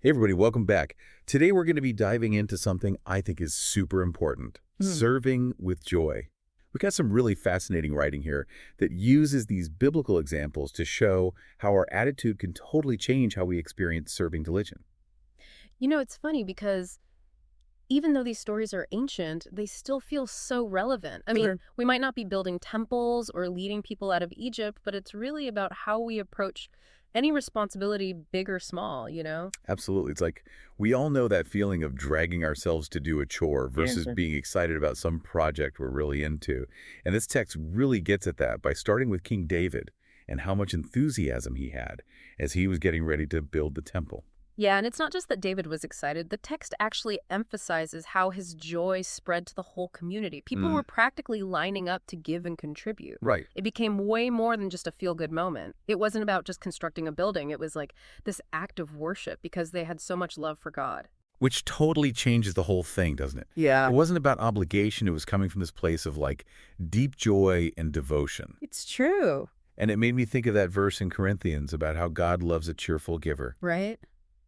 Hey everybody, welcome back. Today we're going to be diving into something I think is super important, serving with joy. We got some really fascinating writing here that uses these biblical examples to show how our attitude can totally change how we experience serving religion. You know, it's funny because even though these stories are ancient, they still feel so relevant. I mean, Sure. we might not be building temples or leading people out of Egypt, but it's really about how we approach any responsibility, big or small, you know? Absolutely. It's like we all know that feeling of dragging ourselves to do a chore Yeah, versus sure. being excited about some project we're really into. And this text really gets at that by starting with King David and how much enthusiasm he had as he was getting ready to build the temple. Yeah, and it's not just that David was excited. The text actually emphasizes how his joy spread to the whole community. People Mm, were practically lining up to give and contribute. right. It became way more than just a feel-good moment. It wasn't about just constructing a building. It was like this act of worship because they had so much love for God. Which totally changes the whole thing, doesn't it? It Yeah. wasn't about obligation. It was coming from this place of like deep joy and devotion. It's true. And it made me think of that verse in Corinthians about how God loves a cheerful giver. Right?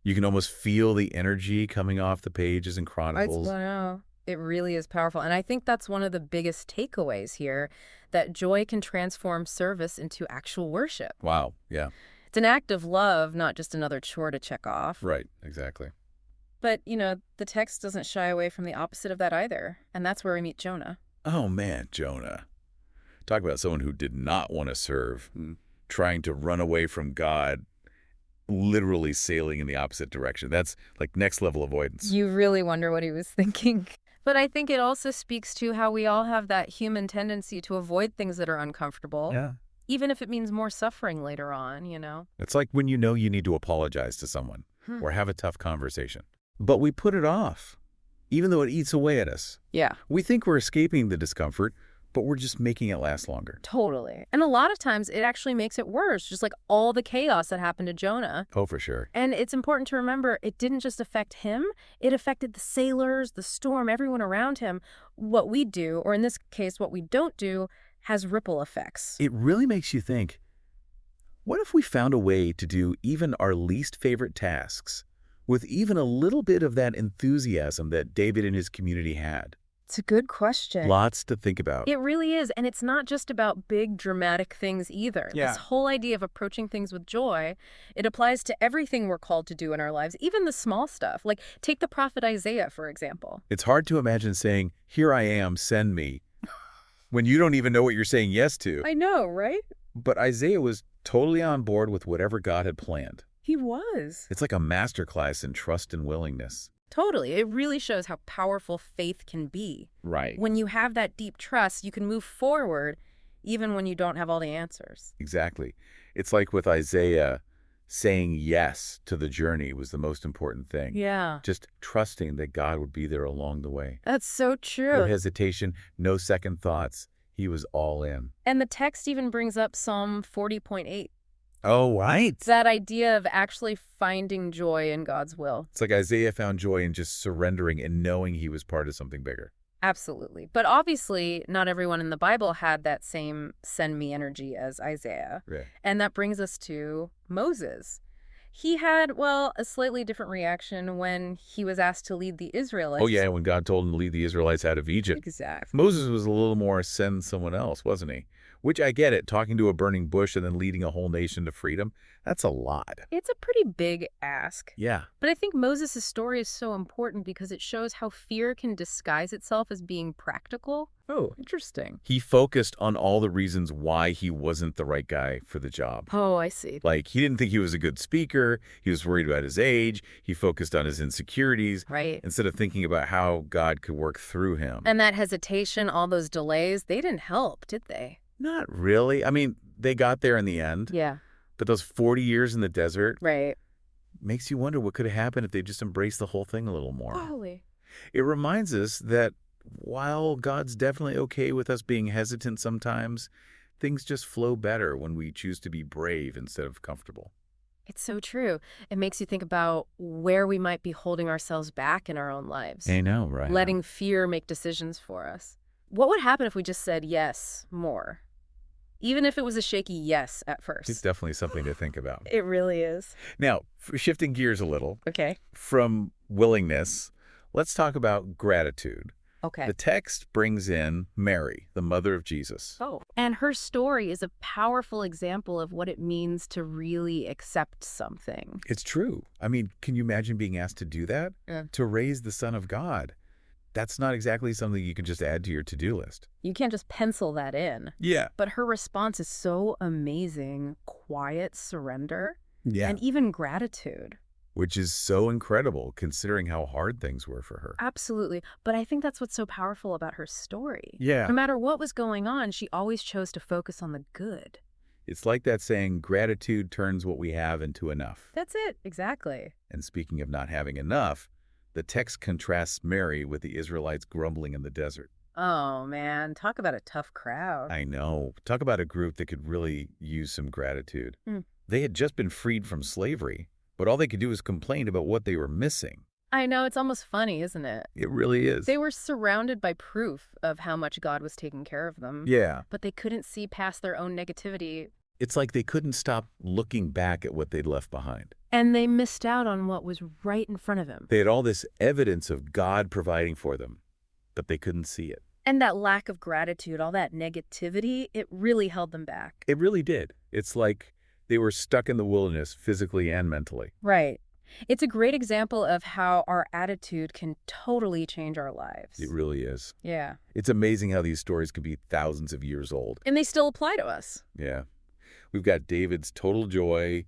You can almost feel the energy coming off the pages in Chronicles. Know. It really is powerful. And I think that's one of the biggest takeaways here, that joy can transform service into actual worship. Wow. Yeah. It's an act of love, not just another chore to check off. Right. Exactly. But, the text doesn't shy away from the opposite of that either. And that's where we meet Jonah. Oh, man, Jonah. Talk about someone who did not want to serve, trying to run away from God, literally sailing in the opposite direction. That's like next level avoidance. You really wonder what he was thinking. But I think it also speaks to how we all have that human tendency to avoid things that are uncomfortable, Yeah. even if it means more suffering later on. It's like when you know you need to apologize to someone Hmm. or have a tough conversation. But we put it off, even though it eats away at us. Yeah. We think we're escaping the discomfort, but we're just making it last longer. Totally. And a lot of times it actually makes it worse, just like all the chaos that happened to Jonah. Oh, for sure. And it's important to remember it didn't just affect him, it affected the sailors, the storm, everyone around him. What we do, or in this case, what we don't do, has ripple effects. It really makes you think, what if we found a way to do even our least favorite tasks with even a little bit of that enthusiasm that David and his community had? It's a good question. Lots to think about. It really is. And it's not just about big dramatic things either. Yeah. This whole idea of approaching things with joy, it applies to everything we're called to do in our lives, even the small stuff. Like take the prophet Isaiah, for example. It's hard to imagine saying, "Here I am, send me," when you don't even know what you're saying yes to. I know, right? But Isaiah was totally on board with whatever God had planned. He was. It's like a masterclass in trust and willingness. Totally. It really shows how powerful faith can be. Right. When you have that deep trust, you can move forward even when you don't have all the answers. Exactly. It's like with Isaiah, saying yes to the journey was the most important thing. Yeah. Just trusting that God would be there along the way. That's so No true. hesitation, no second thoughts. He was all in. And the text even brings up Psalm 40.8. Oh, right. It's that idea of actually finding joy in God's will. It's like Isaiah found joy in just surrendering and knowing he was part of something bigger. Absolutely. But obviously, not everyone in the Bible had that same send me energy as Isaiah. Yeah. And that brings us to Moses. He had, well, a slightly different reaction when he was asked to lead the Israelites. Oh, yeah, when God told him to lead the Israelites out of Egypt. Exactly. Moses was a little more send someone else, wasn't he? Which I get it, talking to a burning bush and then leading a whole nation to freedom. That's a lot. It's a pretty big ask. Yeah. But I think Moses' story is so important because it shows how fear can disguise itself as being practical. Oh, interesting. He focused on all the reasons why he wasn't the right guy for the job. Oh, I see. Like, he didn't think he was a good speaker. He was worried about his age. He focused on his insecurities Right. instead of thinking about how God could work through him. And that hesitation, all those delays, they didn't help, did they? Not really. I mean, they got there in the end. Yeah. But those 40 years in the desert Right. makes you wonder what could have happened if they just embraced the whole thing a little more. Totally. It reminds us that while God's definitely okay with us being hesitant sometimes, things just flow better when we choose to be brave instead of comfortable. It's so true. It makes you think about where we might be holding ourselves back in our own lives, I know, right? letting fear make decisions for us. What would happen if we just said yes more? even if it was a shaky yes at It's first. definitely something to think about. It really is. Now, shifting gears a little Okay. from willingness, let's talk about gratitude. Okay. The text brings in Mary, the mother of Jesus. Oh. And her story is a powerful example of what it means to really accept something. It's true. I mean, can you imagine being asked to do that? Yeah. To raise the Son of God. That's not exactly something you can just add to your to-do list. You can't just pencil that in. Yeah. But her response is so amazing. Quiet surrender Yeah. and even gratitude. Which is so incredible considering how hard things were for her. Absolutely. But I think that's what's so powerful about her story. Yeah. No matter what was going on, she always chose to focus on the good. It's like that saying, gratitude turns what we have into enough. That's it. Exactly. And speaking of not having enough, the text contrasts Mary with the Israelites grumbling in the desert. Oh, man. Talk about a tough crowd. I know. Talk about a group that could really use some gratitude. Mm. They had just been freed from slavery, but all they could do was complain about what they were missing. I know. It's almost funny, isn't it? It really is. They were surrounded by proof of how much God was taking care of them. Yeah. But they couldn't see past their own negativity. It's like they couldn't stop looking back at what they'd left behind. And they missed out on what was right in front of them. They had all this evidence of God providing for them, but they couldn't see it. And that lack of gratitude, all that negativity, it really held them back. It really did. It's like they were stuck in the wilderness physically and mentally. Right. It's a great example of how our attitude can totally change our lives. It really is. Yeah. It's amazing how these stories can be thousands of years old. And they still apply to us. Yeah. We've got David's total joy,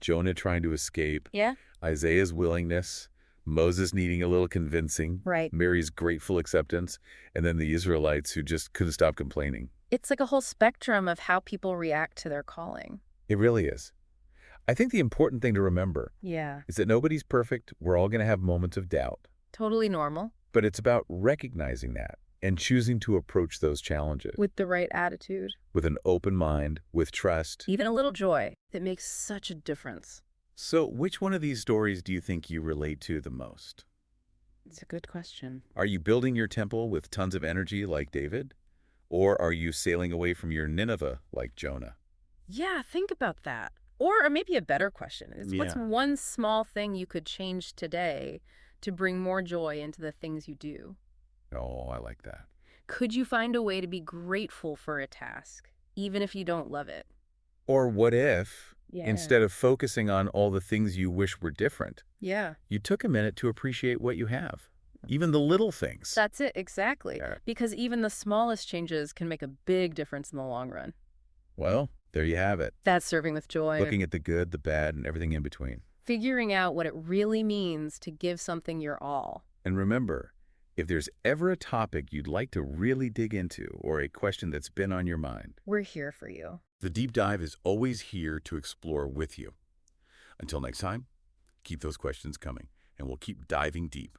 Jonah trying to escape, Yeah. Isaiah's willingness, Moses needing a little convincing, Right. Mary's grateful acceptance, and then the Israelites who just couldn't stop complaining. It's like a whole spectrum of how people react to their calling. It really is. I think the important thing to remember Yeah. is that nobody's perfect. We're all going to have moments of doubt. Totally normal. But it's about recognizing that and choosing to approach those challenges With the right attitude. with an open mind, with trust. Even a little joy that makes such a difference. So which one of these stories do you think you relate to the most? It's a good question. Are you building your temple with tons of energy like David? Or are you sailing away from your Nineveh like Jonah? Yeah, think about that. Or maybe a better question is, what's Yeah. one small thing you could change today to bring more joy into the things you do? Oh, I like that. Could you find a way to be grateful for a task, even if you don't love it? Or what if, Yeah. instead of focusing on all the things you wish were different, Yeah, you took a minute to appreciate what you have? Even the little things. that's it, exactly. Yeah. Because even the smallest changes can make a big difference in the long run. Well, there you have it. That's serving with joy. Looking at the good, the bad, and everything in between. Figuring out what it really means to give something your all. And remember, if there's ever a topic you'd like to really dig into or a question that's been on your mind, We're here for you. The Deep Dive is always here to explore with you. Until next time, keep those questions coming, and we'll keep diving deep.